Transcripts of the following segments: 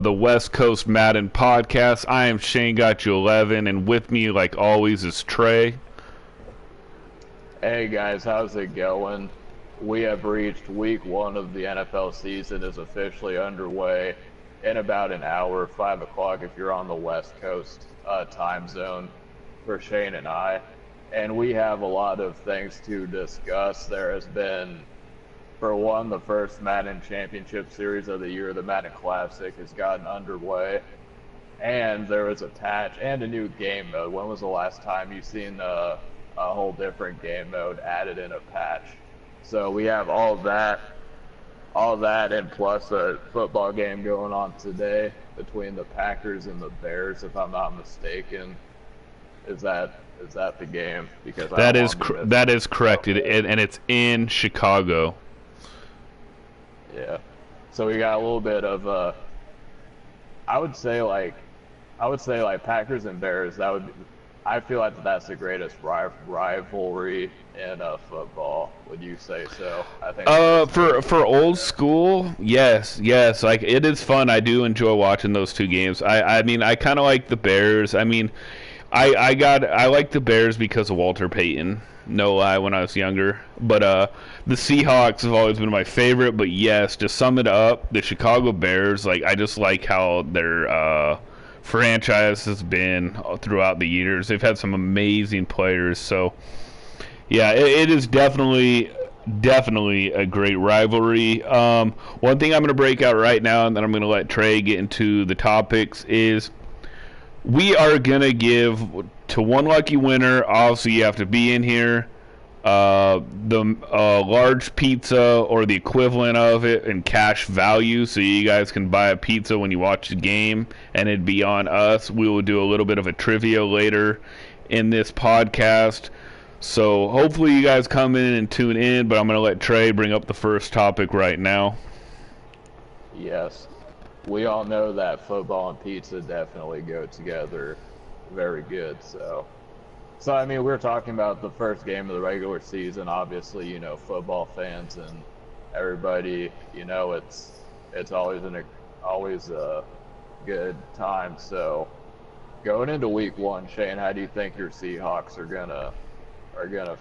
The West Coast Madden Podcast. I am Shanegotyou11, and with me, like always, is Trey. Hey guys, how's it going? We have reached week one of the NFL season is officially underway in about an hour, 5 o'clock if you're on the West Coast time zone for Shane and I. And we have a lot of things to discuss. There has been, for one, the first Madden Championship Series of the year, the Madden Classic, has gotten underway. And there was a patch and a new game mode. When was the last time you've seen a whole different game mode added in a patch? So we have all that, and plus a football game going on today between the Packers and the Bears, if I'm not mistaken. Is that the game? Because that is correct, and it's in Chicago. Yeah. So we got a little bit of I would say like Packers and Bears. I feel like that's the greatest rivalry in football. Would you say so? I think. For old school, yes. Like, it is fun. I do enjoy watching those two games. I mean, I kind of like the Bears. I mean, I like the Bears because of Walter Payton. No lie, when I was younger. But the Seahawks have always been my favorite. But yes, to sum it up, the Chicago Bears, like, I just like how their franchise has been throughout the years. They've had some amazing players. So yeah, it is definitely a great rivalry. One thing I'm going to break out right now, and then I'm going to let Trey get into the topics, is we are going to give to one lucky winner. Obviously, you have to be in here. The large pizza or the equivalent of it in cash value, so you guys can buy a pizza when you watch the game, and it'd be on us. We will do a little bit of a trivia later in this podcast, so hopefully you guys come in and tune in, but I'm going to let Trey bring up the first topic right now. Yes. We all know that football and pizza definitely go together very good, so I mean, we're talking about the first game of the regular season. Obviously, you know, football fans and everybody, you know, it's always a good time. So, going into week one, Shane, how do you think your Seahawks are gonna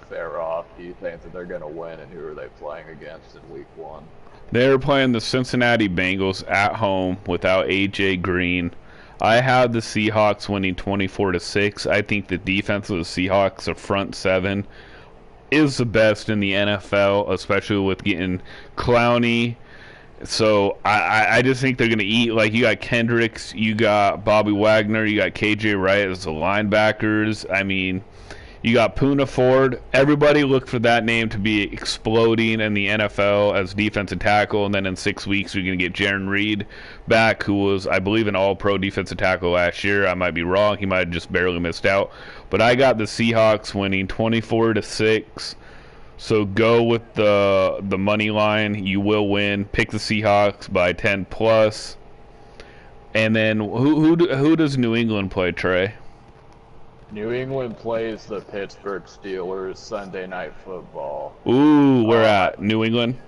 fare off? Do you think that they're gonna win, and who are they playing against in week one? They're playing the Cincinnati Bengals at home without A.J. Green. I have the Seahawks winning 24-6. I think the defense of the Seahawks, the front seven, is the best in the NFL, especially with getting Clowney. So I just think they're going to eat. Like, you got Kendricks, you got Bobby Wagner, you got KJ Wright as the linebackers. I mean, you got Poona Ford. Everybody looked for that name to be exploding in the NFL as defensive tackle, and then in 6 weeks you're going to get Jaron Reed back, who was, I believe, an all-pro defensive tackle last year. I might be wrong. He might have just barely missed out. But I got the Seahawks winning 24-6. So go with the money line. You will win. Pick the Seahawks by 10+. And then who does New England play, Trey? New England plays the Pittsburgh Steelers Sunday Night Football. Ooh, where at? New England?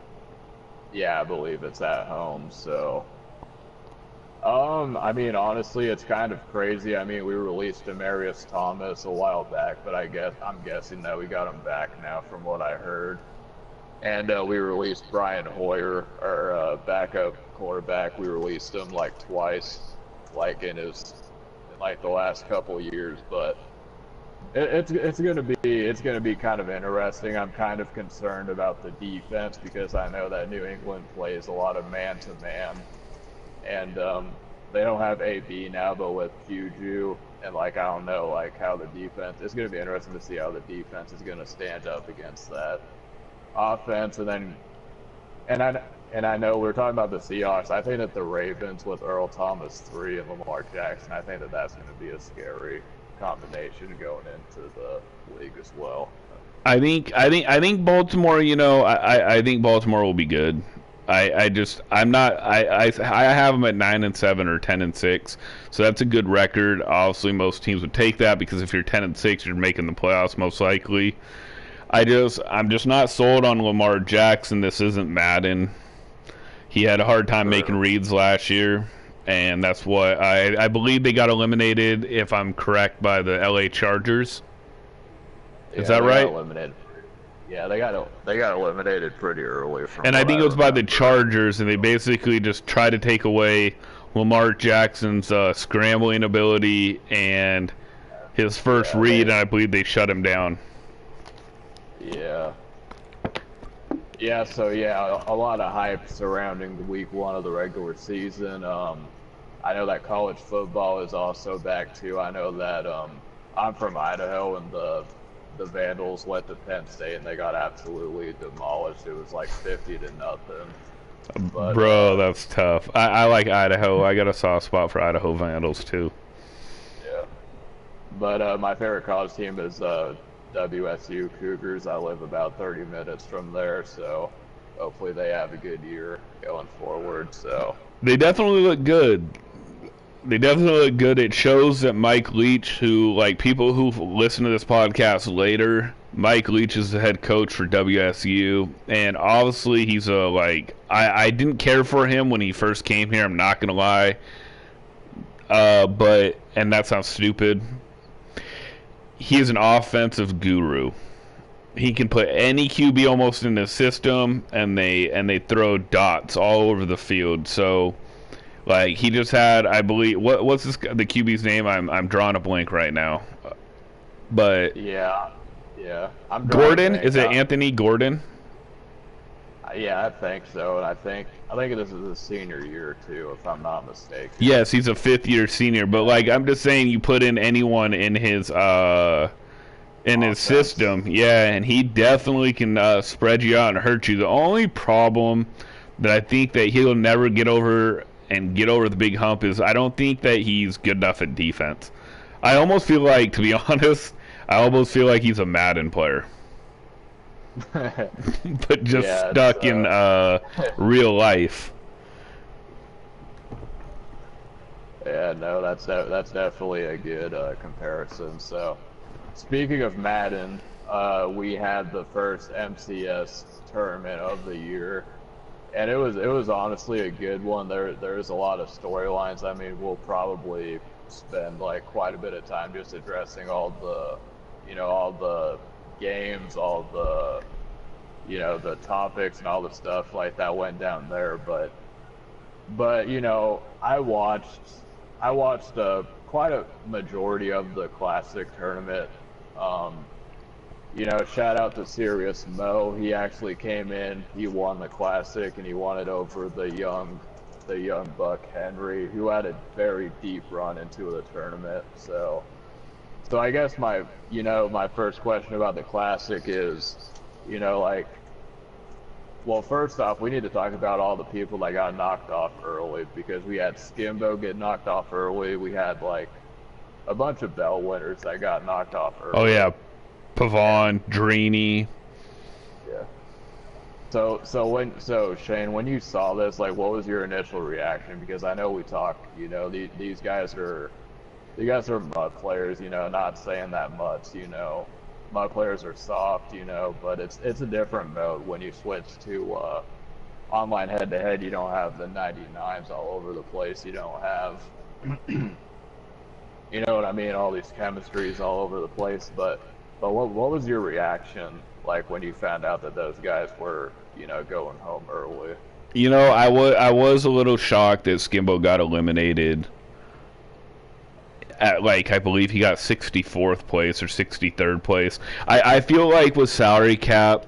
Yeah, I believe it's at home. So, I mean, honestly, it's kind of crazy. I mean, we released Demaryius Thomas a while back, but I'm guessing that we got him back now, from what I heard. And we released Brian Hoyer, our backup quarterback. We released him like twice, like in the last couple years, but it's gonna be kind of interesting. I'm kind of concerned about the defense because I know that New England plays a lot of man-to-man, and they don't have AB now, but with Juju and I don't know how the defense. It's gonna be interesting to see how the defense is gonna stand up against that offense, and I know we're talking about the Seahawks. I think that the Ravens with Earl Thomas 3 and Lamar Jackson, I think that that's going to be a scary combination going into the league as well. I think Baltimore. You know, I think Baltimore will be good. I have them at 9-7 or 10-6, so that's a good record. Obviously, most teams would take that because if you're 10-6, you're making the playoffs most likely. I'm just not sold on Lamar Jackson. This isn't Madden. He had a hard time making reads last year. and that's what I believe they got eliminated, if I'm correct, by the LA Chargers. Is that right? They got eliminated pretty early. And I think it was by the Chargers, and they basically just tried to take away Lamar Jackson's scrambling ability and his first read, and I believe they shut him down. Yeah. Yeah, so a lot of hype surrounding the week 1 of the regular season. I know that college football is also back too. I know that I'm from Idaho, and the Vandals went to Penn State and they got absolutely demolished. It was like 50-0. But, bro, that's tough. I like Idaho. I got a soft spot for Idaho Vandals too. Yeah. But my favorite college team is WSU Cougars. I live about 30 minutes from there, so hopefully they have a good year going forward. So they definitely look good. It shows that Mike Leach, who, like, people who listen to this podcast later, Mike Leach is the head coach for WSU, and obviously he's I didn't care for him when he first came here, I'm not gonna lie, and that sounds stupid. He is an offensive guru. He can put any QB almost in the system, and they throw dots all over the field. So, like, he just had, I believe, what's the QB's name? I'm drawing a blank right now. But yeah, Gordon, is it Anthony Gordon? Yeah, I think so, and I think this is his senior year too, if I'm not mistaken. Yes, he's a 5th-year senior, but, like, I'm just saying, you put in anyone in his his system, and he definitely can spread you out and hurt you. The only problem that I think that he'll never get over the big hump is I don't think that he's good enough at defense. I almost feel like, to be honest, he's a Madden player. But just stuck in real life. Yeah, no, that's definitely a good comparison. So, speaking of Madden, we had the first MCS tournament of the year, and it was honestly a good one. There's a lot of storylines. I mean, we'll probably spend like quite a bit of time just addressing all the games, all the the topics and all the stuff like that went down there. But I watched quite a majority of the Classic tournament. Shout out to Serious Mo. He actually came in, he won the Classic, and he won it over the young Buck Henry, who had a very deep run into the tournament. So I guess my first question about the Classic is, first off, we need to talk about all the people that got knocked off early, because we had Skimbo get knocked off early. We had like a bunch of bell winners that got knocked off early. Oh yeah, Pavon, Drini. Yeah. So Shane, when you saw this, like, what was your initial reaction? Because I know we talk, these guys are mud players, not saying that much, mud players are soft, but it's a different mode when you switch to online head-to-head. You don't have the 99s all over the place. You don't have, you know what I mean, all these chemistries all over the place. But what was your reaction like when you found out that those guys were, going home early? I was a little shocked that Skimbo got eliminated. At, like, I believe he got 64th place or 63rd place. I feel like with salary cap,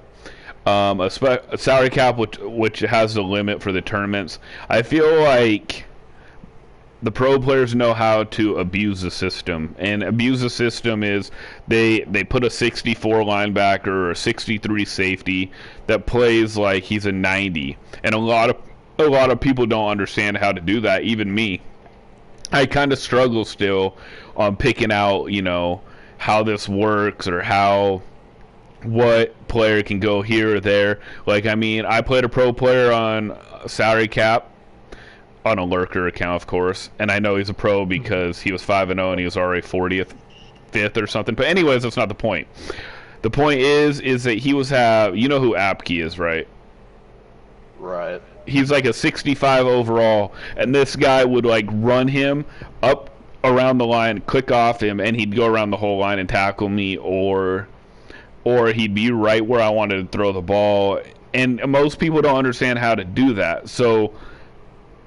a salary cap which has the limit for the tournaments, I feel like the pro players know how to abuse the system. And abuse the system is they put a 64 linebacker or a 63 safety that plays like he's a 90. And a lot of people don't understand how to do that, even me. I kind of struggle still on picking out, how this works or what player can go here or there. Like, I mean, I played a pro player on salary cap, on a lurker account, of course, and I know he's a pro because he was 5-0 and he was already 40th, 5th or something. But anyways, that's not the point. The point is that he was you know who Apke is, right? Right. He's like a 65 overall, and this guy would like run him up around the line, click off him, and he'd go around the whole line and tackle me, or he'd be right where I wanted to throw the ball. And most people don't understand how to do that. So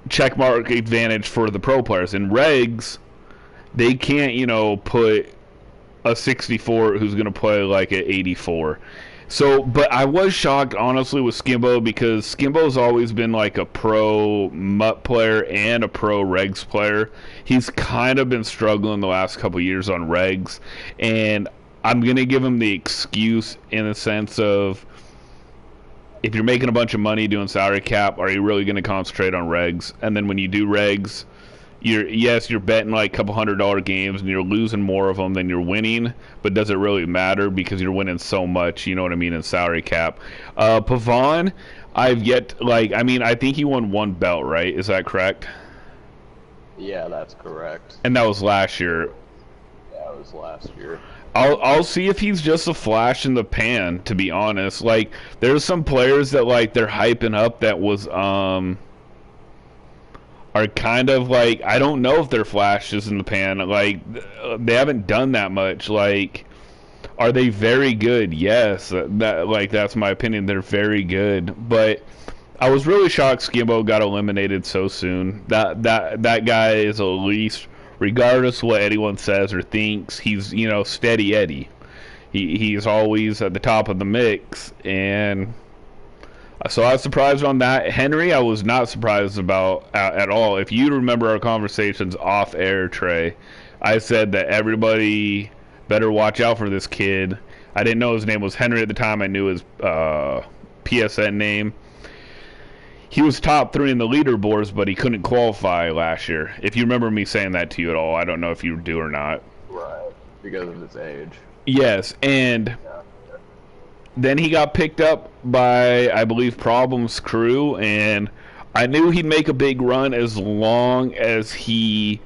checkmark advantage for the pro players. In regs, they can't, put a 64 who's going to play like an 84. So, but I was shocked, honestly, with Skimbo, because Skimbo's always been like a pro MUT player and a pro regs player. He's kind of been struggling the last couple years on regs, and I'm going to give him the excuse in the sense of, if you're making a bunch of money doing salary cap, are you really going to concentrate on regs? And then when you do regs, you're betting like a couple $100 games and you're losing more of them than you're winning, but does it really matter because you're winning so much, you know what I mean, in salary cap. Pavon, I think he won one belt, right? Is that correct? Yeah, that's correct. And that was last year. Yeah, it was last year. I'll see if he's just a flash in the pan, to be honest. Like, there's some players that like they're hyping up that was are kind of like, I don't know if they're flashes in the pan. Like, they haven't done that much. Like, are they very good? Yes, that's my opinion. They're very good, but I was really shocked Skimbo got eliminated so soon. That guy is at least, regardless of what anyone says or thinks, he's steady Eddie. He's always at the top of the mix, and so I was surprised on that. Henry, I was not surprised about at all. If you remember our conversations off air, Trey, I said that everybody better watch out for this kid. I didn't know his name was Henry at the time. I knew his PSN name. He was top 3 in the leaderboards, but he couldn't qualify last year. If you remember me saying that to you at all, I don't know if you do or not. Right, because of his age. Yes, and then he got picked up by, I believe, Problem's crew, and I knew he'd make a big run as long as he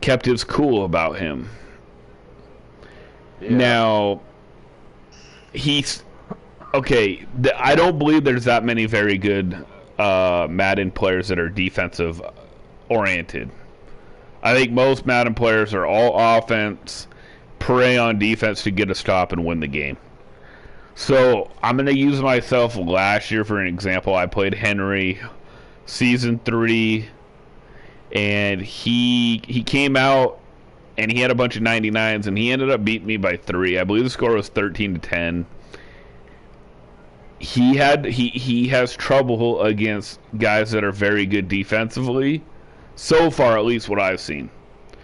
kept his cool about him. Yeah. Now, he's... Okay, I don't believe there's that many very good Madden players that are defensive-oriented. I think most Madden players are all offense, prey on defense to get a stop and win the game. So I'm going to use myself last year for an example. I played Henry Season 3, and he came out, and he had a bunch of 99s, and he ended up beating me by 3. I believe the score was 13-10. He has trouble against guys that are very good defensively. So far, at least what I've seen.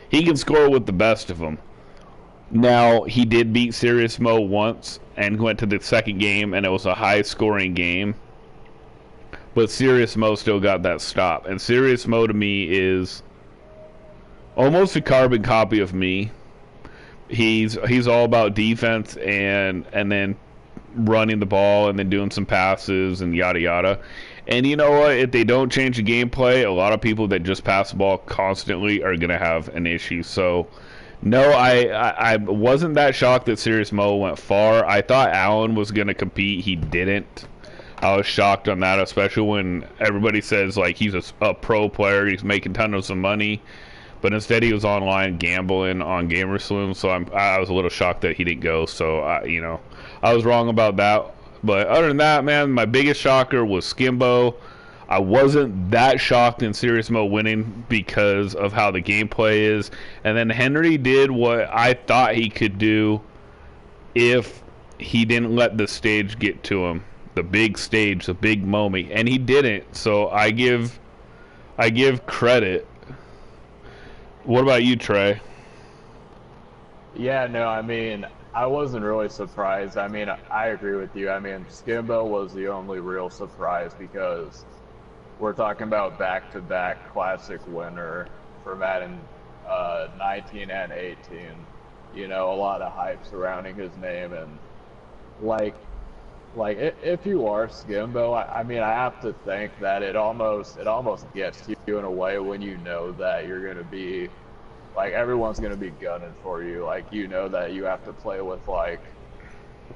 He can score with the best of them. Now, he did beat Serious Mo once and went to the second game, and it was a high-scoring game. But Serious Mo still got that stop. And Serious Mo, to me, is almost a carbon copy of me. He's all about defense and then running the ball and then doing some passes and yada yada. And you know what? If they don't change the gameplay, a lot of people that just pass the ball constantly are going to have an issue. So, no, I wasn't that shocked that Serious Mo went far. I thought Allen was going to compete. He didn't. I was shocked on that, especially when everybody says like he's a pro player, he's making tons of money. But instead, he was online gambling on Gamer Saloon, so I was a little shocked that he didn't go. So, I was wrong about that. But other than that, man, my biggest shocker was Skimbo. I wasn't that shocked in Serious Mo winning because of how the gameplay is. And then Henry did what I thought he could do if he didn't let the stage get to him. The big stage, the big moment. And he didn't. So I give credit. What about you, Trey? Yeah, no, I mean, I wasn't really surprised. I mean, I agree with you. I mean, Skimbo was the only real surprise because we're talking about back-to-back classic winner for Madden 19 and 18. You know, a lot of hype surrounding his name, and like if you are Skimbo, I mean, I have to think that it almost gets to you in a way when you know that you're going to be, like, everyone's going to be gunning for you. Like, you know that you have to play with, like,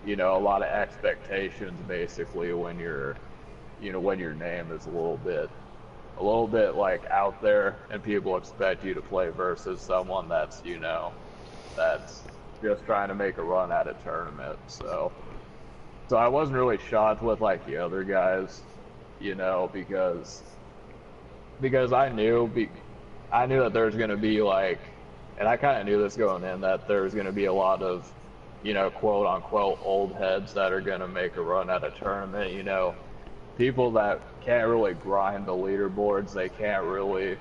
you know, a lot of expectations, basically, when you're when your name is a little bit like out there and people expect you to play versus someone that's, that's just trying to make a run at a tournament. So I wasn't really shocked with like the other guys, because I knew that there's going to be like, and I kind of knew this going in, that there's going to be a lot of, quote unquote old heads that are going to make a run at a tournament, people that can't really grind the leaderboards, they can't really,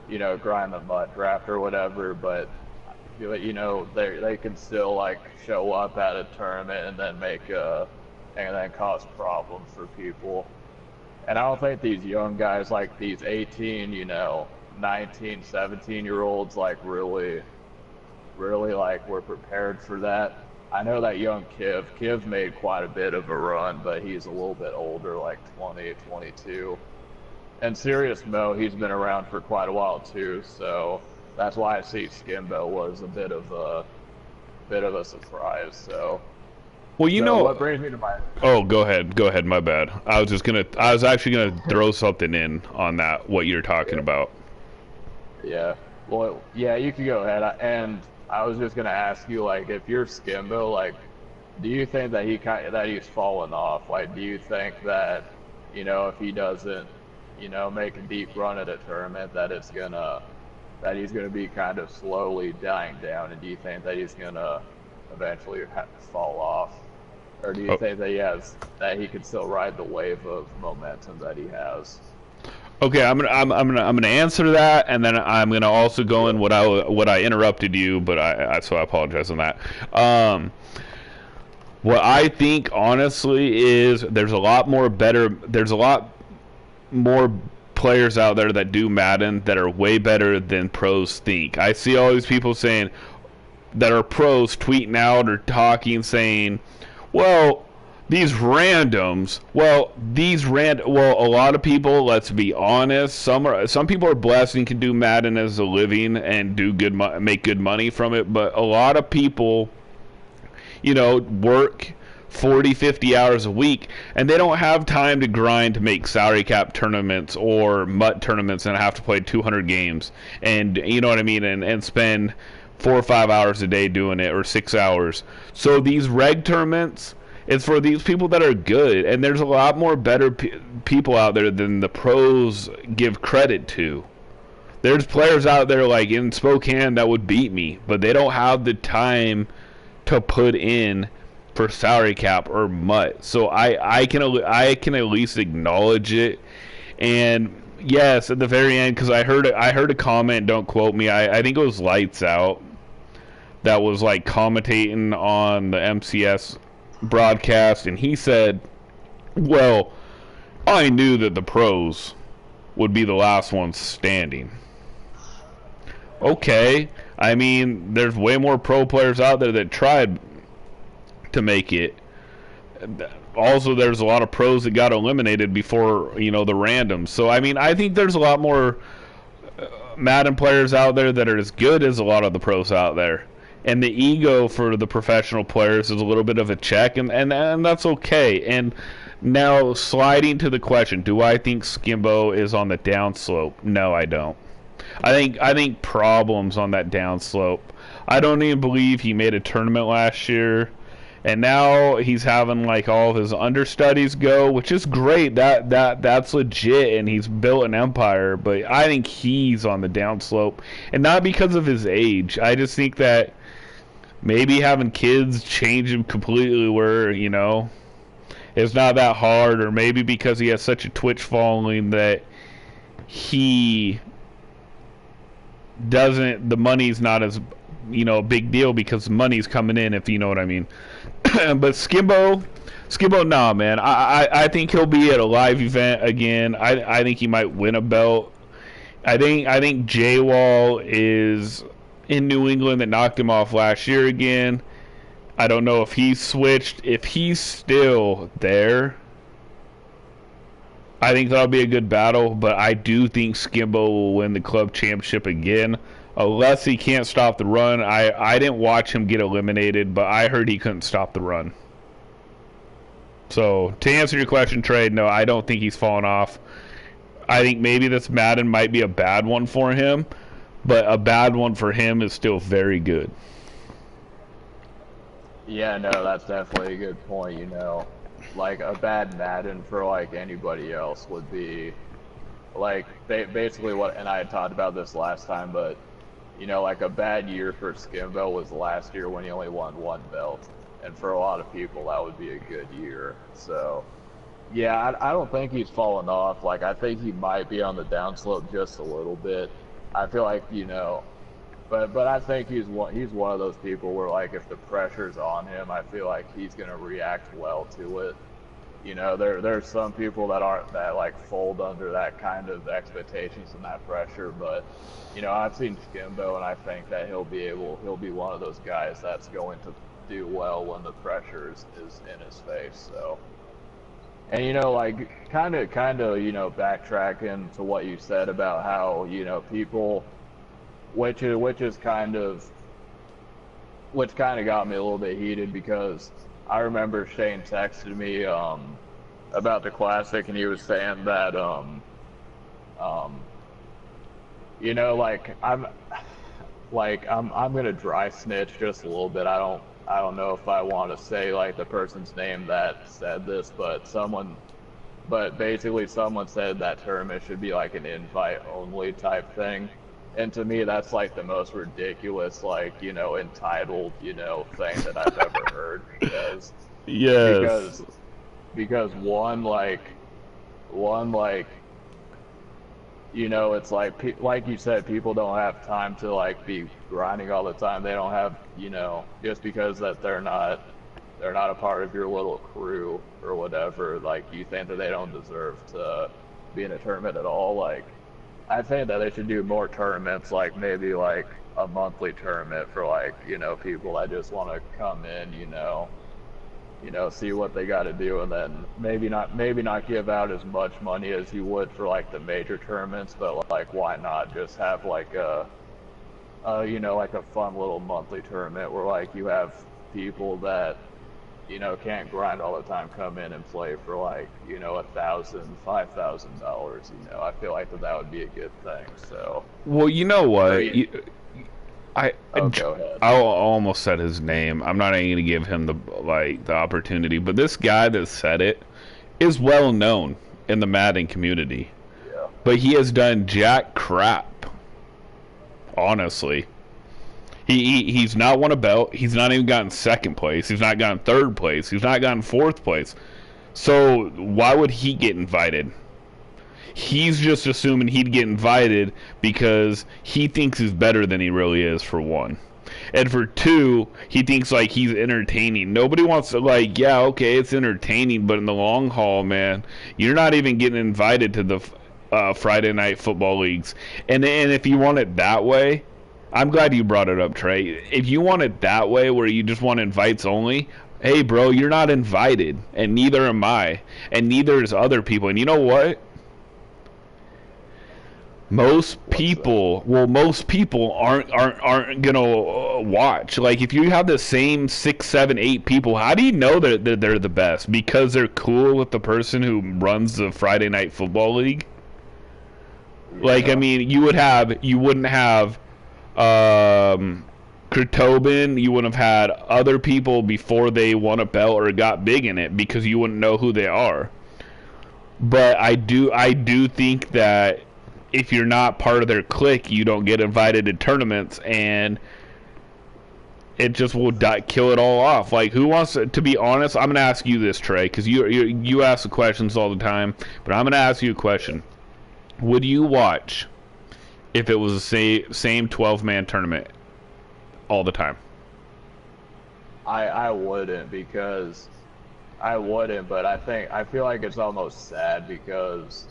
grind the MUT draft or whatever, but they can still like show up at a tournament and then cause problems for people. And I don't think these young guys, like these 18, 19, 17-year-olds, like really like were prepared for that. I know that young Kiv made quite a bit of a run, but he's a little bit older, like 20, 22. And Serious Mo, he's been around for quite a while too, so that's why I see Skimbo was a bit of a surprise. So well, what brings me to my Oh, go ahead, my bad. I was actually gonna throw something in on that, what you're talking about. Yeah. Well, yeah, you can go ahead. And I was just gonna ask you, like, if you're Skimbo, like, do you think that he's fallen off? Like, do you think that, if he doesn't, make a deep run at a tournament, that he's gonna be kind of slowly dying down? And do you think that he's gonna eventually fall off, or do you think that he could still ride the wave of momentum that he has? Okay, I'm gonna answer that, and then I'm gonna also go in what I interrupted you, but so I apologize on that. What I think honestly is there's a lot more players out there that do Madden that are way better than pros think. I see all these people saying that are pros tweeting out or talking saying, well, these randoms, a lot of people, let's be honest, some people are blessed and can do Madden as a living and make good money from it, but a lot of people, work 40, 50 hours a week, and they don't have time to grind to make salary cap tournaments or MUT tournaments and have to play 200 games, and you know what I mean, and spend 4 or 5 hours a day doing it, or 6 hours. So these reg tournaments, it's for these people that are good, and there's a lot more better people out there than the pros give credit to. There's players out there like in Spokane that would beat me, but they don't have the time to put in for salary cap or MUT. So I can at least acknowledge it. And yes, at the very end, because I heard a comment, don't quote me, I think it was Lights Out, that was like commentating on the MCS broadcast, and he said, well, I knew that the pros would be the last ones standing. Okay, I mean, there's way more pro players out there that tried to make it. Also, there's a lot of pros that got eliminated before, the randoms. So, I mean, I think there's a lot more Madden players out there that are as good as a lot of the pros out there. And the ego for the professional players is a little bit of a check, and that's okay. And now, sliding to the question, do I think Skimbo is on the downslope? No, I don't. I think problems on that downslope. I don't even believe he made a tournament last year, and now he's having like all of his understudies go, which is great. That's legit, and he's built an empire. But I think he's on the downslope, and not because of his age. I just think that maybe having kids change him completely where, it's not that hard, or maybe because he has such a Twitch following that the money's not as, a big deal because money's coming in, if you know what I mean. But Skimbo, nah, man. I think he'll be at a live event again. I think he might win a belt. I think J-Wall is in New England that knocked him off last year again. I don't know if he's switched. If he's still there, I think that'll be a good battle, but I do think Skimbo will win the club championship again, unless he can't stop the run. I didn't watch him get eliminated, but I heard he couldn't stop the run. So to answer your question, Trey, no, I don't think he's fallen off. I think maybe this Madden might be a bad one for him, but a bad one for him is still very good. Yeah, no, that's definitely a good point. Like a bad Madden for like anybody else would be like basically what, and I had talked about this last time, but like a bad year for Skimbo was last year when he only won one belt, and for a lot of people that would be a good year. So yeah, I don't think he's fallen off. Like I think he might be on the downslope just a little bit. I feel like but I think he's one of those people where like if the pressure's on him, I feel like he's gonna react well to it. There's some people that like fold under that kind of expectations and that pressure, but I've seen Skimbo and I think that he'll be one of those guys that's going to do well when the pressure is in his face. So, and like kind of backtracking to what you said about how people, which kind of got me a little bit heated because I remember Shane texted me about the classic, and he was saying that I'm gonna dry snitch just a little bit. I don't know if I want to say like the person's name that said this, but basically someone said that tournament should be like an invite only type thing. And to me, that's like the most ridiculous, like, entitled, thing that I've ever heard. Yes. Because one, like, it's like you said, people don't have time to like be grinding all the time. They don't have, just because that they're not a part of your little crew or whatever. Like you think that they don't deserve to be in a tournament at all. Like I think that they should do more tournaments, like maybe like a monthly tournament for like people that just want to come in, see what they got to do, and then maybe not give out as much money as you would for like the major tournaments, but like why not just have like like a fun little monthly tournament where like you have people that can't grind all the time come in and play for like $1,000, $5,000. I feel like that would be a good thing. So well, you know what? Go ahead. I almost said his name. I'm not even going to give him the opportunity, but this guy that said it is well known in the Madden community. Yeah. But he has done jack crap. Honestly. He's not won a belt. He's not even gotten second place. He's not gotten third place. He's not gotten fourth place. So why would he get invited? He's just assuming he'd get invited because he thinks he's better than he really is, for one. And for two, he thinks like he's entertaining. Nobody wants to like, yeah, okay, it's entertaining, but in the long haul, man, you're not even getting invited to the Friday night football leagues. And if you want it that way, I'm glad you brought it up, Trey. If you want it that way, where you just want invites only, hey, bro, you're not invited, and neither am I, and neither is other people. And you know what? Most people aren't gonna watch. Like if you have the same 6, 7, 8 people, how do you know that they're the best? Because they're cool with the person who runs the Friday night football league. Yeah. Like I mean, you wouldn't have Kurtobin, you wouldn't have had other people before they won a belt or got big in it because you wouldn't know who they are. But I do think that if you're not part of their clique, you don't get invited to tournaments, and it just will kill it all off. Like, who wants to be honest? I'm going to ask you this, Trey, because you ask the questions all the time, but I'm going to ask you a question. Would you watch if it was the same 12-man tournament all the time? I wouldn't, but I feel like it's almost sad because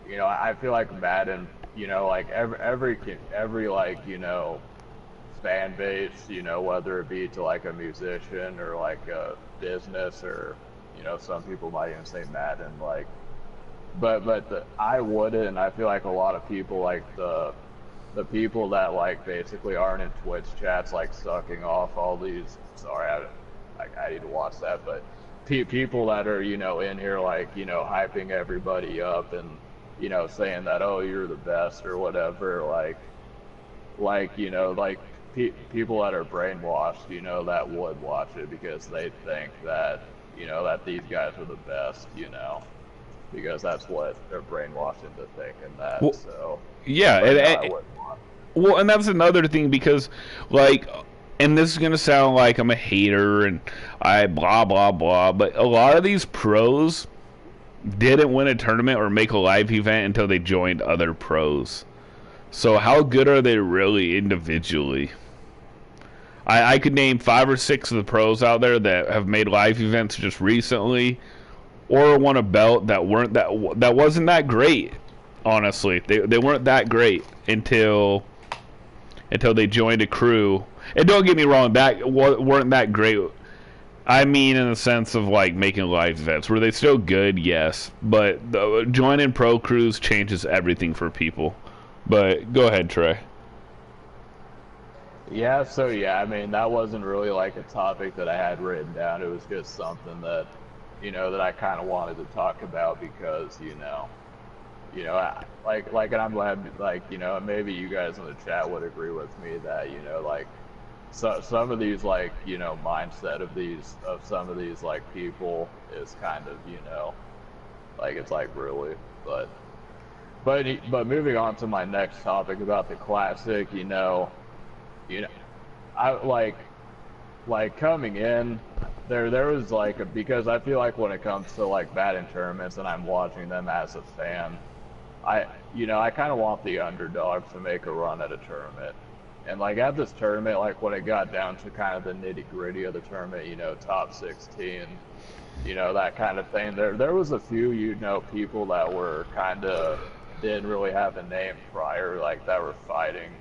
I feel like Madden, like every like fan base, whether it be to like a musician or like a business or some people might even say Madden, like I wouldn't, and I feel like a lot of people, like the people that like basically aren't in Twitch chats, like sucking off all these. Sorry, I need to watch that, but people that are, in here like, hyping everybody up and, saying that, oh, you're the best or whatever, like people that are brainwashed, that would watch it because they think that, that these guys are the best, because that's what they're brainwashed into thinking that. Well, So, yeah, but no, I wouldn't watch. well, and that's another thing because, like, and this is gonna sound like I'm a hater and I blah blah blah, but a lot of these pros didn't win a tournament or make a live event until they joined other pros. So how good are they really individually? I could name 5 or 6 of the pros out there that have made live events just recently, or won a belt that weren't that wasn't that great. Honestly, they weren't that great until they joined a crew. And don't get me wrong, that weren't that great. I mean, in the sense of like making live events, were they still good? Yes, but joining pro crews changes everything for people. But go ahead, Trey. Yeah, so yeah, I mean, that wasn't really like a topic that I had written down. It was just something that, that I kind of wanted to talk about because, and I'm glad, like, maybe you guys in the chat would agree with me that, like, so some of these, like, mindset of some of these, like, people is kind of, like, it's like really, but moving on to my next topic about the classic, I like coming in there was like because I feel like when it comes to like Madden tournaments and I'm watching them as a fan, I kind of want the underdog to make a run at a tournament. And like at this tournament, like when it got down to kind of the nitty gritty of the tournament, top 16, that kind of thing. There was a few, people that were kind of didn't really have a name prior, like that were fighting.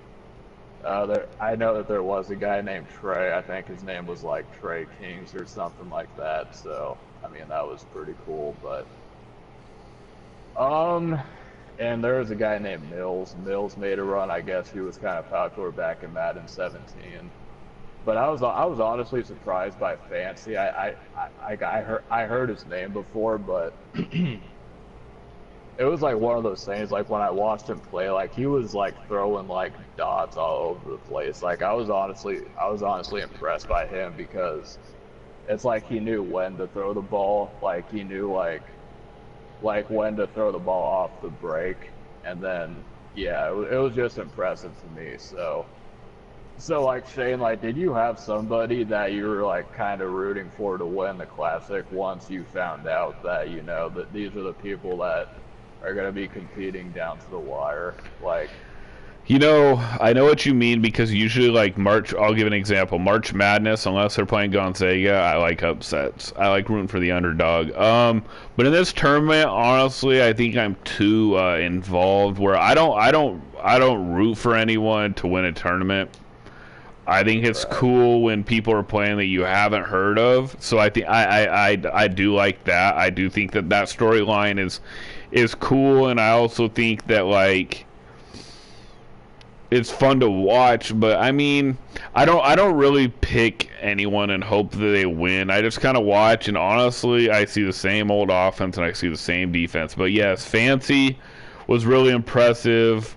I know that there was a guy named Trey. I think his name was like Trey Kings or something like that. So I mean that was pretty cool. But and there was a guy named Mills. Mills made a run. I guess he was kind of popular back in Madden 17. But I was honestly surprised by Fancy. I heard his name before, but it was like one of those things. Like when I watched him play, like he was like throwing like dots all over the place. Like I was honestly impressed by him because it's like he knew when to throw the ball. Like he knew like when to throw the ball off the break, and then yeah, it was just impressive to me. So like Shane, like did you have somebody that you were like kind of rooting for to win the classic once you found out that that these are the people that are going to be competing down to the wire? Like, I know what you mean because usually like March, I'll give an example. March Madness, unless they're playing Gonzaga, I like upsets. I like rooting for the underdog. But in this tournament, honestly, I think I'm too involved where I don't root for anyone to win a tournament. I think it's cool when people are playing that you haven't heard of. So I think I do like that. I do think that storyline is cool, and I also think that like it's fun to watch. But I mean, I don't really pick anyone and hope that they win. I just kind of watch, and honestly, I see the same old offense and I see the same defense. But yes, Fancy was really impressive.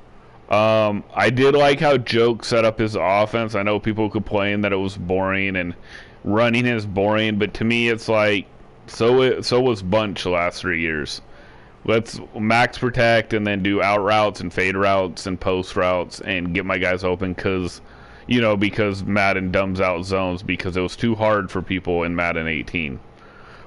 I did like how Joke set up his offense. I know people complain that it was boring and running is boring, but to me it's like so was Bunch the last 3 years. Let's max protect and then do out routes and fade routes and post routes and get my guys open because Madden dumbs out zones because it was too hard for people in Madden 18.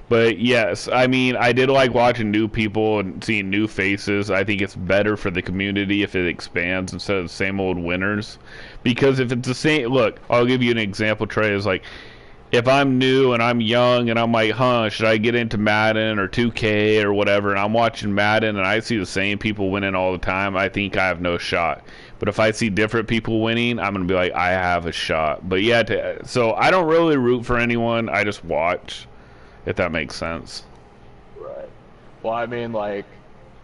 But yes, I mean, I did like watching new people and seeing new faces. I think it's better for the community if it expands instead of the same old winners. Because if it's the same, look, I'll give you an example, Trey, is like, if I'm new and I'm young and I'm like, should I get into Madden or 2K or whatever, and I'm watching Madden and I see the same people winning all the time, I think I have no shot. But if I see different people winning, I'm going to be like, I have a shot. But yeah, so I don't really root for anyone. I just watch. If that makes sense. Right. Well, I mean, like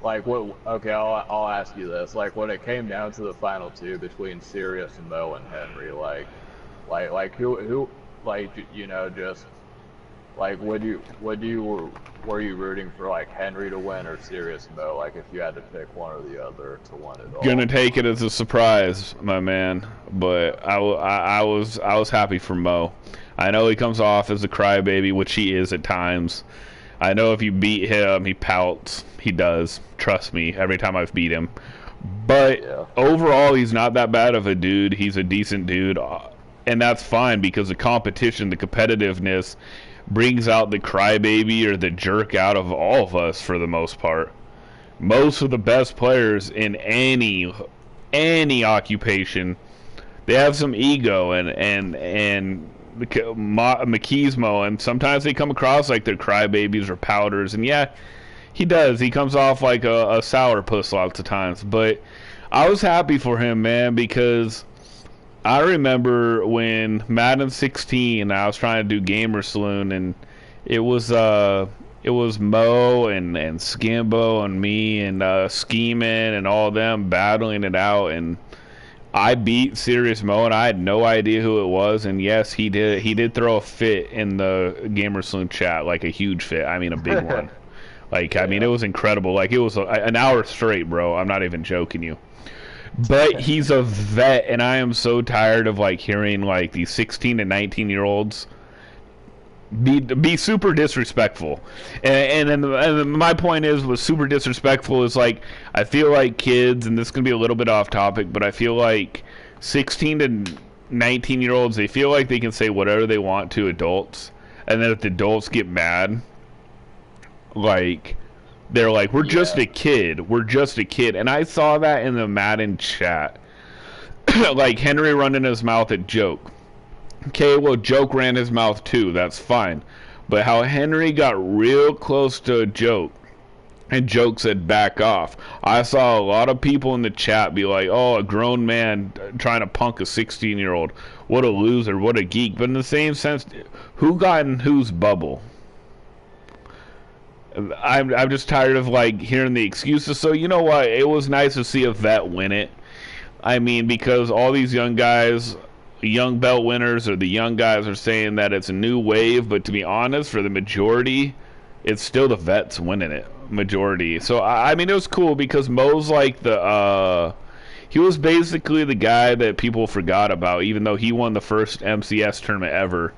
what? Okay, I'll ask you this. Like, when it came down to the final two between Sirius and Mo and Henry, like who, just Like, were you rooting for like Henry to win or Serious Mo? Like, if you had to pick one or the other to win it all. Gonna take it as a surprise, my man. But I was happy for Mo. I know he comes off as a crybaby, which he is at times. I know if you beat him, he pouts. He does. Trust me, every time I've beat him. But Yeah. overall, he's not that bad of a dude. He's a decent dude. And that's fine because the competition, the competitiveness, brings out the crybaby or the jerk out of all of us for the most part. Most of the best players in any occupation, they have some ego and machismo, and sometimes they come across like they're crybabies or pouters. And yeah, he does. He comes off like a sourpuss lots of times. But I was happy for him, man, because I remember when Madden 16, I was trying to do Gamer Saloon, and it was Mo and Skimbo and me and Scheeman and all of them battling it out, and I beat Serious Mo, and I had no idea who it was. And yes, he did throw a fit in the Gamer Saloon chat, like a huge fit. I mean, a big one. Like, I mean, it was incredible. Like, it was an hour straight, bro. I'm not even joking you. But he's a vet, and I am so tired of like hearing like these 16 and 19-year-olds be super disrespectful. And my point was super disrespectful is like, I feel like kids, and this is gonna be a little bit off topic, but I feel like 16 to 19-year-olds, they feel like they can say whatever they want to adults, and then if the adults get mad, like, they're like, we're just a kid. We're just a kid. And I saw that in the Madden chat. Like, Henry running his mouth at Joke. Okay, well, Joke ran his mouth too. That's fine. But how Henry got real close to Joke, and Joke said, back off. I saw a lot of people in the chat be like, oh, a grown man trying to punk a 16-year-old. What a loser. What a geek. But in the same sense, who got in whose bubble? I'm just tired of like hearing the excuses. So you know what? It was nice to see a vet win it. I mean, because all these young guys, young belt winners, or the young guys are saying that it's a new wave. But to be honest, for the majority, it's still the vets winning it. Majority. So I mean, it was cool because Mo's like he was basically the guy that people forgot about, even though he won the first MCS tournament ever.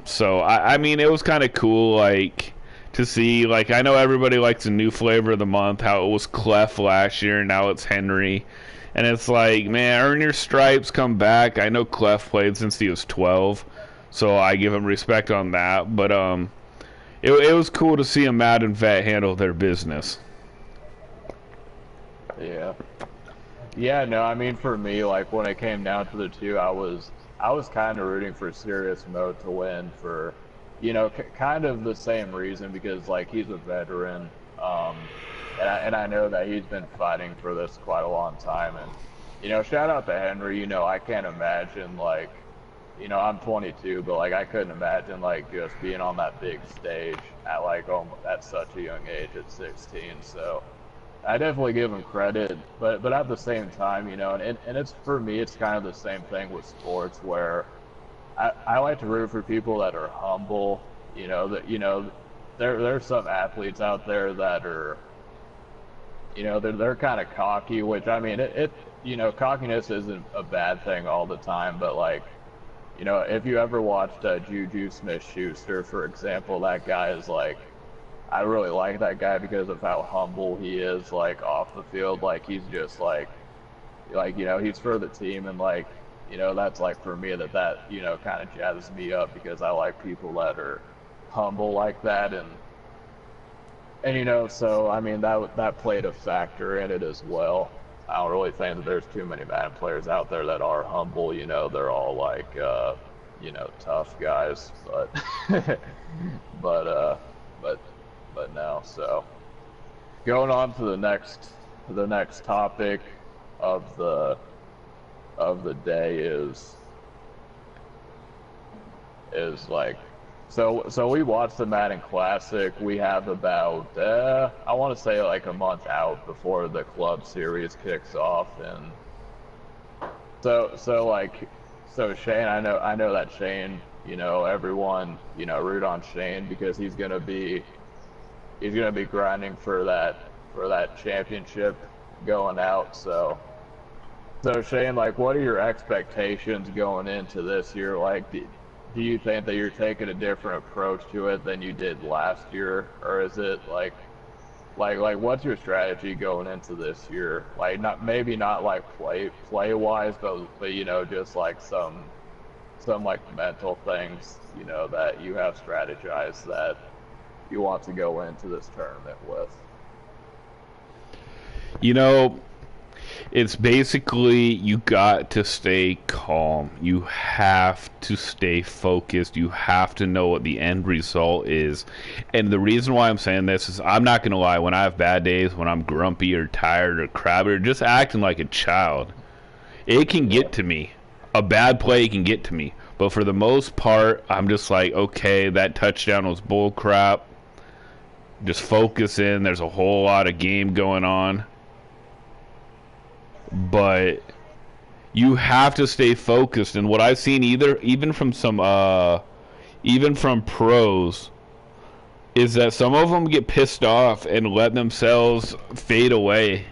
So I mean, it was kind of cool, like, to see, like, I know everybody likes a new flavor of the month, how it was Clef last year, and now it's Henry. And it's like, man, earn your stripes, come back. I know Clef played since he was 12, so I give him respect on that. But it was cool to see a Madden vet handle their business. Yeah. Yeah, no, I mean, for me, like, when it came down to the two, I was kind of rooting for Serious Mo to win for, you know, kind of the same reason, because like he's a veteran, and I know that he's been fighting for this quite a long time, and you know, shout out to Henry. You know, I can't imagine, like, you know, I'm 22, but like I couldn't imagine like just being on that big stage at like at such a young age at 16. So I definitely give him credit, but at the same time, you know, and it's, for me, it's kind of the same thing with sports where I like to root for people that are humble. You know, that, you know, there's some athletes out there that are, you know, they're kind of cocky, which, I mean, it you know, cockiness isn't a bad thing all the time, but like, you know, if you ever watched Juju Smith-Schuster, for example, that guy is like, I really like that guy because of how humble he is, like, off the field. Like, he's just like, you know, he's for the team, and like, you know, that's like, for me, that you know, kind of jazzes me up, because I like people that are humble like that, and you know, so I mean, that played a factor in it as well. I don't really think that there's too many Madden players out there that are humble. You know, they're all like, you know, tough guys, but but no. So going on to the next topic of the day is like, so we watched the Madden Classic. We have about I want to say like a month out before the club series kicks off, and so Shane, I know that Shane everyone, root on Shane because he's gonna be grinding for that championship going out. So Shane, like, what are your expectations going into this year? Like, do you think that you're taking a different approach to it than you did last year, or is it like what's your strategy going into this year? Like, maybe not like play wise, but just like some like mental things, that you have strategized that you want to go into this tournament with. You know, it's basically you got to stay calm. You have to stay focused. You have to know what the end result is. And the reason why I'm saying this is I'm not going to lie. When I have bad days, when I'm grumpy or tired or crabby or just acting like a child, it can get to me. A bad play can get to me. But for the most part, I'm just like, okay, that touchdown was bull crap. Just focus in. There's a whole lot of game going on. But you have to stay focused. And what I've seen even from pros is that some of them get pissed off and let themselves fade away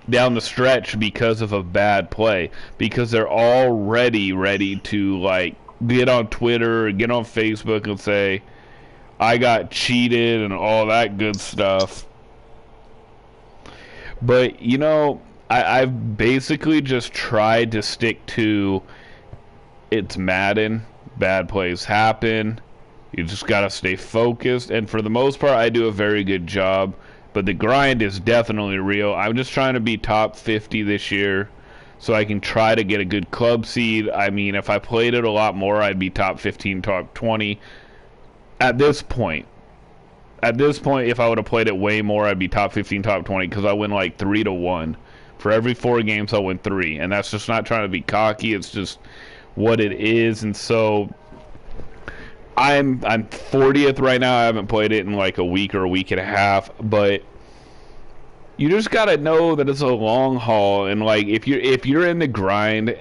down the stretch because of a bad play, because they're already ready to like get on Twitter or get on Facebook and say I got cheated and all that good stuff. But I've basically just tried to stick to it's Madden. Bad plays happen. You just got to stay focused. And for the most part, I do a very good job. But the grind is definitely real. I'm just trying to be top 50 this year so I can try to get a good club seed. I mean, if I played it a lot more, I'd be top 15, top 20. At this point, if I would have played it way more, I'd be top 15, top 20 because I win like 3-1. For every 4 games, I'll win 3. And that's just not trying to be cocky. It's just what it is. And so I'm 40th right now. I haven't played it in like a week or a week and a half. But you just got to know that it's a long haul. And like if you're in the grind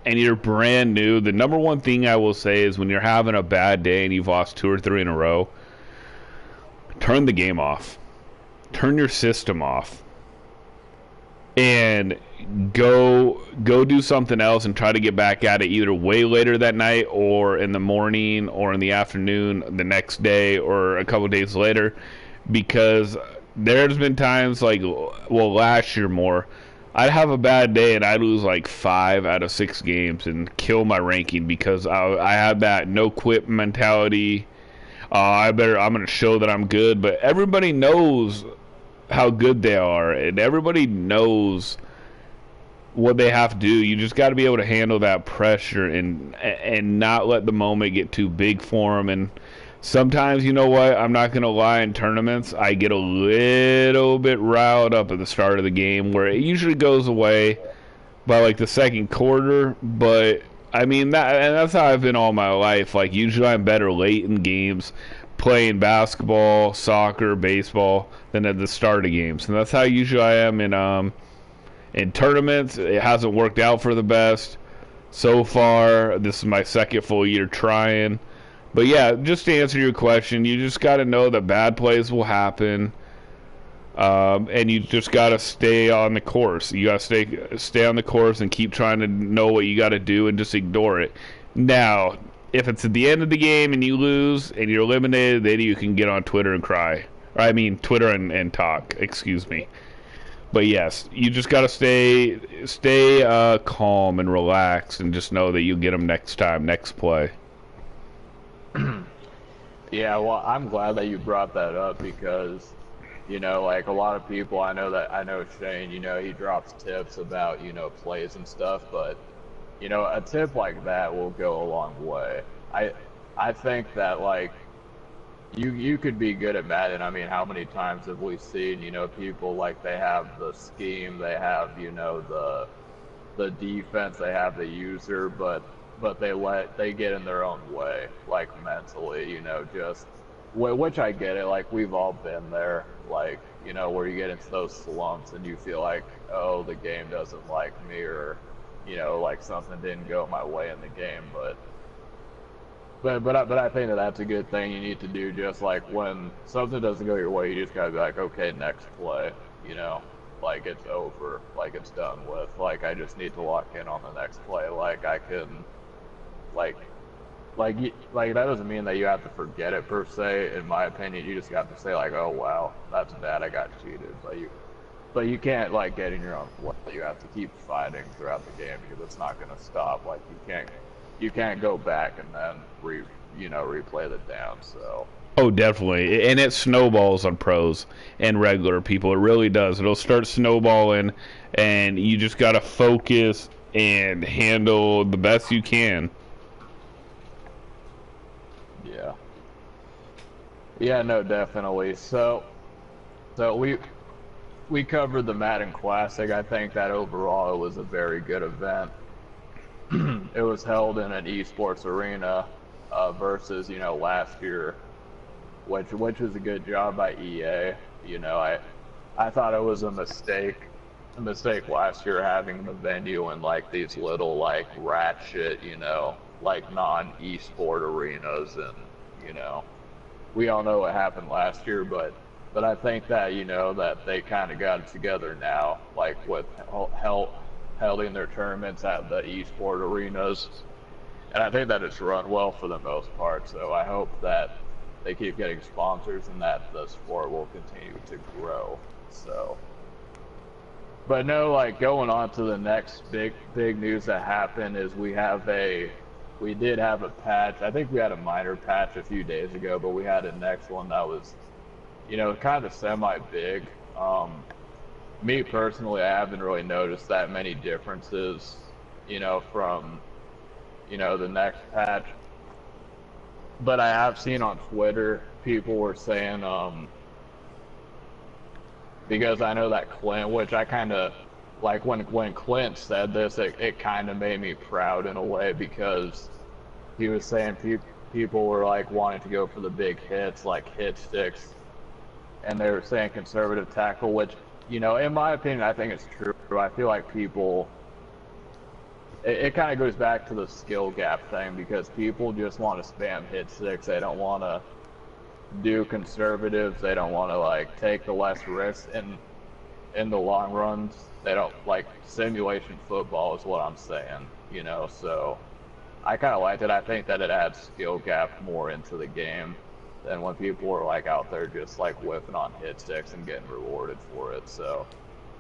and you're brand new, the number one thing I will say is when you're having a bad day and you've lost 2 or 3 in a row, turn the game off. Turn your system off. And go do something else and try to get back at it either way later that night or in the morning or in the afternoon the next day or a couple days later, because there's been times like, well, last year more, I'd have a bad day and I'd lose like 5 out of 6 games and kill my ranking because I had that no quit mentality. I'm going to show that I'm good, but everybody knows how good they are and everybody knows what they have to do. You just got to be able to handle that pressure and not let the moment get too big for them. And sometimes, you know what, I'm not going to lie, in tournaments I get a little bit riled up at the start of the game where it usually goes away by like the second quarter. But I mean, that's how I've been all my life. Like, usually I'm better late in games playing basketball, soccer, baseball than at the start of games. And that's how usually I am in tournaments. It hasn't worked out for the best so far. This is my second full year trying. But yeah, just to answer your question, you just got to know that bad plays will happen. And you just got to stay on the course. You got to stay on the course and keep trying to know what you got to do and just ignore it. Now, if it's at the end of the game and you lose and you're eliminated, then you can get on Twitter and cry. I mean, Twitter and talk. Excuse me. But yes, you just got to stay calm and relaxed and just know that you'll get them next time, next play. Yeah, well, I'm glad that you brought that up because, like a lot of people, I know Shane, he drops tips about, plays and stuff, but, a tip like that will go a long way. I think that, like, you could be good at Madden. I mean, how many times have we seen, people like they have the scheme, they have, the defense, they have the user, but they get in their own way, like mentally, just which I get it. Like, we've all been there, like, where you get into those slumps and you feel like, oh, the game doesn't like me, or like something didn't go my way in the game. But but I think that that's a good thing you need to do. Just like when something doesn't go your way, you just gotta be like, okay, next play. You know, like it's over, like it's done with. Like I just need to lock in on the next play. Like I can, like, like that doesn't mean that you have to forget it per se. In my opinion, you just got to say like, oh wow, that's bad, I got cheated. But you can't like get in your own way. You have to keep fighting throughout the game because it's not gonna stop. Like you can't go back and then replay the down. So. Oh, definitely. And it snowballs on pros and regular people. It really does. It'll start snowballing, and you just got to focus and handle the best you can. Yeah. Yeah, no, definitely. So we covered the Madden Classic. I think that overall it was a very good event. It was held in an esports arena versus, last year, which was a good job by EA. I thought it was a mistake last year having the venue in like these little like ratchet, like non-esport arenas, and we all know what happened last year, but I think that that they kind of got it together now, like with holding their tournaments at the esport arenas, and I think that it's run well for the most part. So I hope that they keep getting sponsors and that the sport will continue to grow. So, but no, like going on to the next big news that happened is we did have a patch. I think we had a minor patch a few days ago, but we had a next one that was, kind of semi-big. Me personally, I haven't really noticed that many differences, from, the next patch. But I have seen on Twitter, people were saying, because I know that Clint, which I kind of, like when Clint said this, it kind of made me proud in a way, because he was saying people were like wanting to go for the big hits, like hit sticks, and they were saying conservative tackle, which, in my opinion, I think it's true. I feel like people, it kind of goes back to the skill gap thing, because people just want to spam hit sticks. They don't want to do conservatives. They don't want to like take the less risks in the long runs. They don't like simulation football is what I'm saying, so I kind of liked it. I think that it adds skill gap more into the game than when people are like out there just like whipping on hit sticks and getting rewarded for it. So,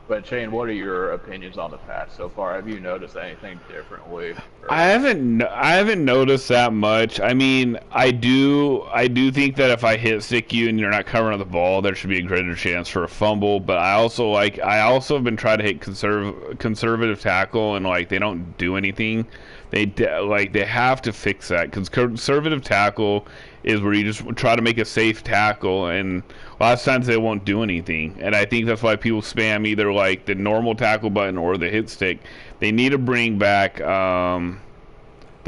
but Shane, what are your opinions on the patch so far? Have you noticed anything differently? Or... I haven't noticed that much. I mean, I do think that if I hit stick you and you're not covering the ball, there should be a greater chance for a fumble. But I also have been trying to hit conservative tackle, and like they don't do anything. They have to fix that, because conservative tackle is where you just try to make a safe tackle, and a lot of times they won't do anything. And I think that's why people spam either like the normal tackle button or the hit stick. They need to bring back the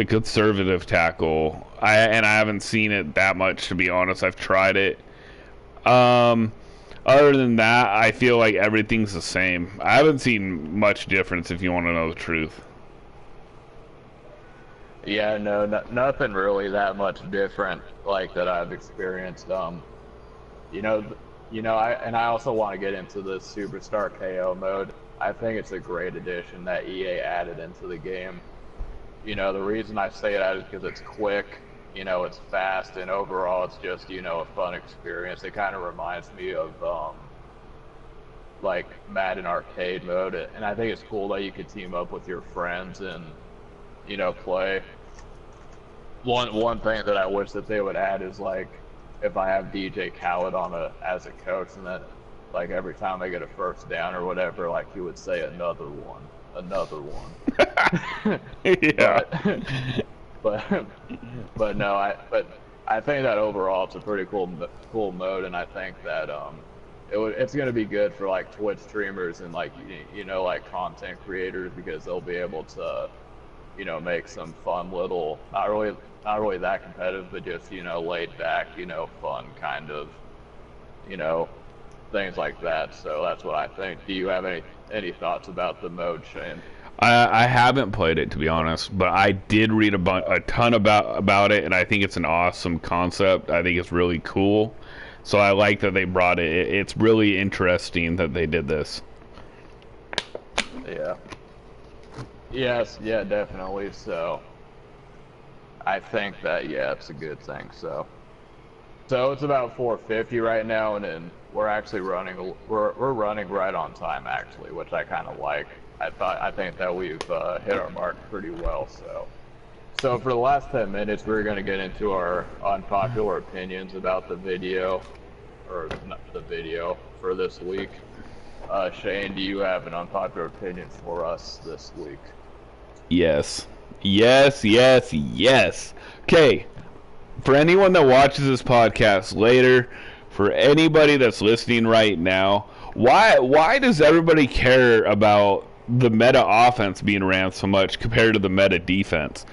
conservative tackle. I haven't seen it that much, to be honest. I've tried it. Other than that, I feel like everything's the same. I haven't seen much difference, if you want to know the truth. Yeah, no, nothing really that much different like that I've experienced. I also want to get into the Superstar KO mode. I think it's a great addition that EA added into the game. The reason I say that is because it's quick, it's fast, and overall it's just, a fun experience. It kind of reminds me of like Madden arcade mode, and I think it's cool that you could team up with your friends and play. One thing that I wish that they would add is like if I have DJ Khaled as a coach, and then like every time I get a first down or whatever, like he would say another one. Yeah. But no, I think that overall it's a pretty cool mode, and I think that it's going to be good for like Twitch streamers and like like content creators, because they'll be able to make some fun little, not really that competitive, but just laid back, fun kind of things like that. So that's what I think. Do you have any thoughts about the mode, Shane? I haven't played it, to be honest, but I did read a ton about it, and I think it's an awesome concept. I think it's really cool. So I like that they brought it. It's really interesting that they did this. Yeah. Yes, yeah, definitely. So I think that, yeah, it's a good thing. So it's about 4:50 right now, and then we're actually running. We're running right on time actually, which I kind of like. I think that we've hit our mark pretty well. So for the last 10 minutes, we're going to get into our unpopular opinions about the video, or not the video for this week. Shane, do you have an unpopular opinion for us this week? Yes. Yes, yes, yes. Okay. For anyone that watches this podcast later, for anybody that's listening right now, why does everybody care about the meta offense being ran so much compared to the meta defense?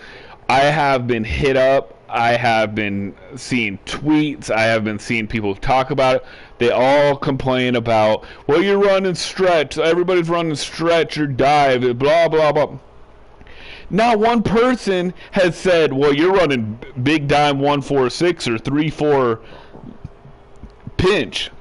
I have been hit up. I have been seeing tweets. I have been seeing people talk about it. They all complain about, well, you're running stretch. Everybody's running stretch or dive, blah, blah, blah. Not one person has said, well, you're running big dime 1-4-6 or 3-4 pinch.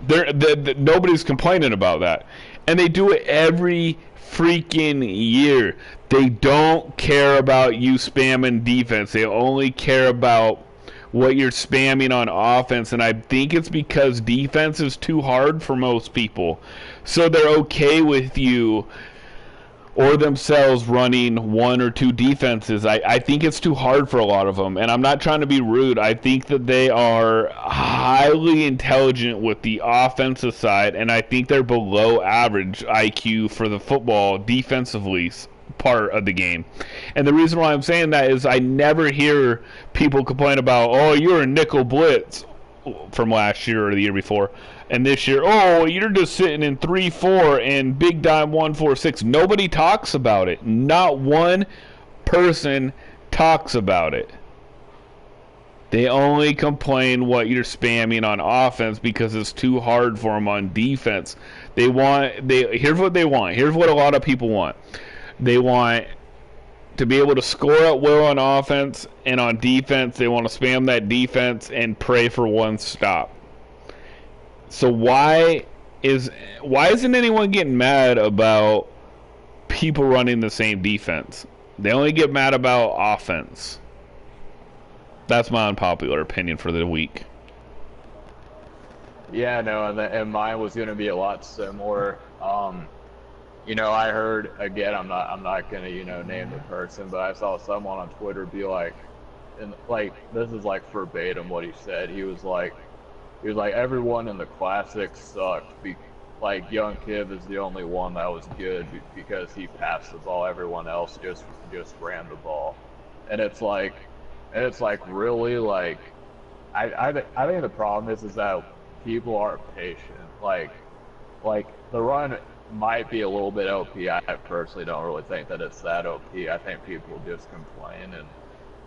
Nobody's complaining about that. And they do it every freaking year. They don't care about you spamming defense. They only care about what you're spamming on offense. And I think it's because defense is too hard for most people. So they're okay with you or themselves running one or two defenses. I think it's too hard for a lot of them, and I'm not trying to be rude. I think that they are highly intelligent with the offensive side, and I think they're below average IQ for the football defensively part of the game. And the reason why I'm saying that is I never hear people complain about, oh, you're a nickel blitz from last year or the year before. And this year, oh, you're just sitting in 3-4 and big dime 1-4-6. Nobody talks about it. Not one person talks about it. They only complain what you're spamming on offense because it's too hard for them on defense. Here's what they want. Here's what a lot of people want. They want to be able to score at will on offense, and on defense, they want to spam that defense and pray for one stop. So why isn't anyone getting mad about people running the same defense? They only get mad about offense. That's my unpopular opinion for the week. Yeah, no, and mine was going to be a lot similar. I heard, again, I'm not going to, name the person, but I saw someone on Twitter be like, and like, this is like verbatim what he said. He was like, everyone in the Classic sucked. Like, Young Kiv is the only one that was good because he passed the ball. Everyone else just ran the ball. And it's like really, like, I think the problem is that people aren't patient. Like the run might be a little bit OP. I personally don't really think that it's that OP. I think people just complain and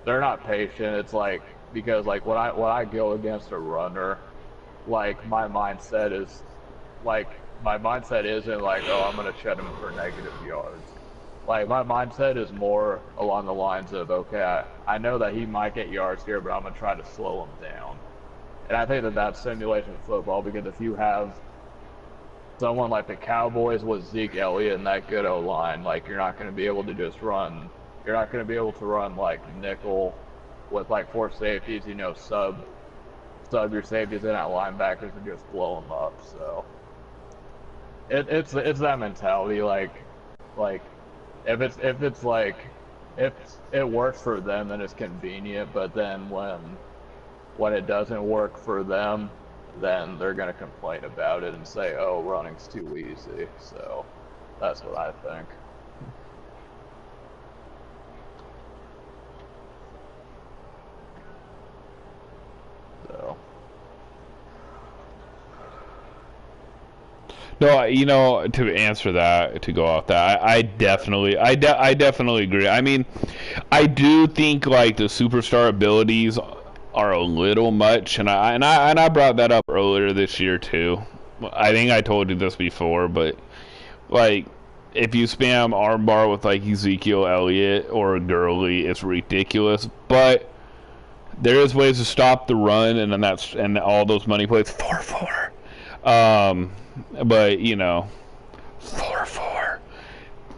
they're not patient. It's like, because like when I go against a runner, like my mindset isn't like, oh, I'm gonna shut him for negative yards. Like, my mindset is more along the lines of, okay, I know that he might get yards here, but I'm gonna try to slow him down. And I think that that's simulation football, because if you have someone like the Cowboys with Zeke Elliott and that good O-line, like, you're not gonna be able to just run. You're not gonna be able to run like nickel with like 4 safeties, sub your safeties in at linebackers and just blow them up. So it's that mentality. Like if it works for them, then it's convenient. But then when it doesn't work for them, then they're gonna complain about it and say, oh, running's too easy. So that's what I think. So. No, to answer that, to go off that, I definitely agree. I mean, I do think like the superstar abilities are a little much, and I brought that up earlier this year too. I think I told you this before, but like, if you spam armbar with like Ezekiel Elliott or Gurley, it's ridiculous. But there is ways to stop the run, and then all those money plays 4-4. But 4-4.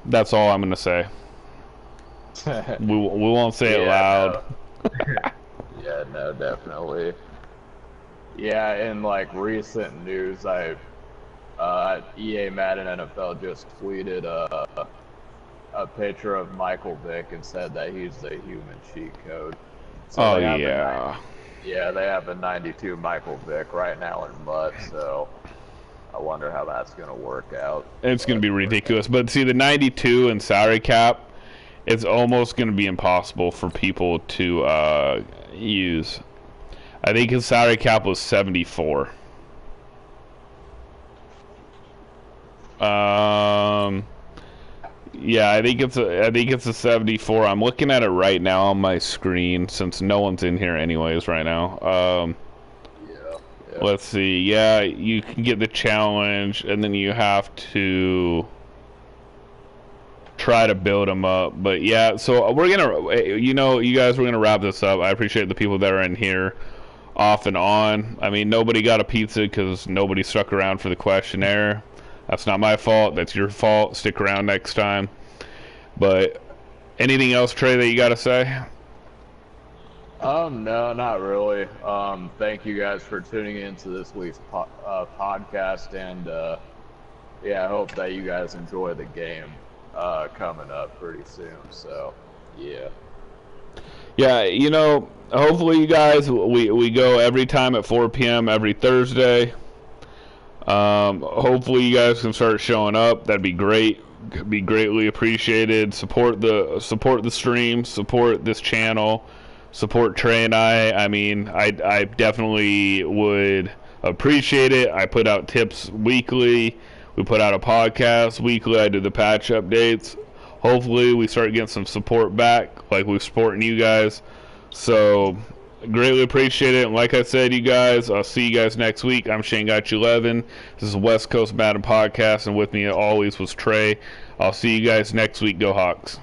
That's all I'm gonna say. we won't say it loud. No. Yeah, no, definitely. Yeah, in like recent news, EA Madden NFL just tweeted a picture of Michael Vick and said that he's the human cheat code. So yeah. They have a 92 Michael Vick right now in MUT, so I wonder how that's going to work out. It's going to be ridiculous. But see, the 92 and salary cap, it's almost going to be impossible for people to use. I think his salary cap was 74. Yeah, I think it's a 74. I'm looking at it right now on my screen since no one's in here anyways right now. Yeah. Let's see. Yeah, you can get the challenge, and then you have to try to build them up. But yeah, so we're gonna, you guys, we're gonna wrap this up. I appreciate the people that are in here off and on. I mean, nobody got a pizza because nobody stuck around for the questionnaire. That's not my fault. That's your fault. Stick around next time. But anything else, Trey, that you got to say? No, not really. Thank you guys for tuning into this week's podcast, and I hope that you guys enjoy the game coming up pretty soon. So, yeah. Yeah, hopefully you guys, we go every time at 4 p.m. every Thursday. Hopefully you guys can start showing up. That'd be great. Be greatly appreciated. Support the stream, support this channel, support Trey and I. I mean, I definitely would appreciate it. I put out tips weekly. We put out a podcast weekly. I do the patch updates. Hopefully we start getting some support back like we're supporting you guys. So greatly appreciate it. And like I said, you guys, I'll see you guys next week. I'm Shanegotyou11. This is West Coast Madden Podcast, and with me always was Trey. I'll see you guys next week. Go Hawks.